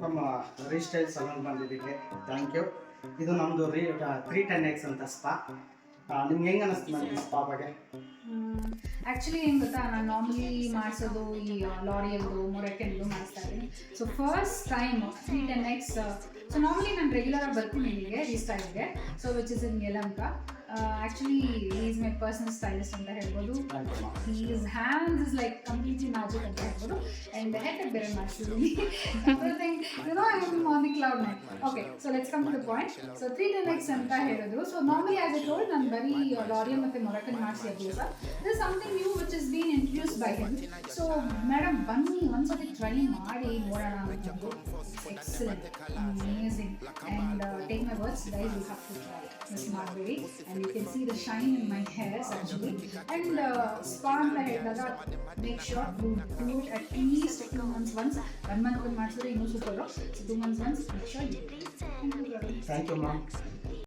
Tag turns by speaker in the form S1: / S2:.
S1: From ರೀಸ್ಟೈಲ್ salon ಬಂದಿದ್ದಕ್ಕೆ thank you. ಇದು ನಮ್ಮದು 310X ಅಂತ ಸ್ಪಾ. ನಿಮ್ಗೆ ಹೆಂಗೆ ಅನ್ನಿಸ್ತು ನನಗೆ ಈ ಸ್ಪಾ ಬಗ್ಗೆ?
S2: ಆ್ಯಕ್ಚುಲಿ ಏನು ಗೊತ್ತಾ, ನಾನು ನಾರ್ಮಲಿ ಮಾಡಿಸೋದು ಈ ಲಾರಿಯಲ್ದು ಮೊರೆಕೆಲ್ದು ಮಾಡಿಸ್ತಾ ಇದ್ದೀನಿ. So first time 310X. So normally ನಾನು ರೆಗ್ಯುಲರಾಗಿ ಬರ್ತೀನಿ ಇಲ್ಲಿಗೆ ಈ ಸ್ಟೈಲ್ಗೆ, so which is in Yelahanka. Actually is my personal stylist ಅಂತ ಹೇಳ್ಬೋದು. He's hands is like completely magic ಅಂತ ಹೇಳ್ಬೋದು. ಆ್ಯಂಡ್ ಹೆಡ್ ಬೇರೆ ಮಾಡಿಸಿದ್ದೀನಿ. Everything on the cloud nine. Okay, so let's come to the point. So 310X ಅಂತ ಹೇಳಿದ್ರು. So normally as a told ನಾನು ಬರೀ ಲಾರಿಯಲ್ ಮತ್ತು ಮೊರೆಕೆಲ್ ಮಾಡಿಸಿ ಅಭ್ಯಾಸ. This something new which is been introduced by him. So madam ಬನ್ನಿ ಒಂದ್ಸತಿ ಟ್ರೈ ಮಾಡಿ ನೋಡೋಣ ಅನ್ನೋದು. Excellent, amazing, and take my words guys, you have to try. Miss ಮಾಡಬೇಡಿ. And you can see the shine in my hairs actually. And spa ಅಂತ ಹೇಳಿದಾಗ make sure you do it at least 2 months once. 1 month ಮಾಡಿಸಿದ್ರೆ ಇನ್ನೂ super. 2 months once make sure you.
S1: Thank you ma'am.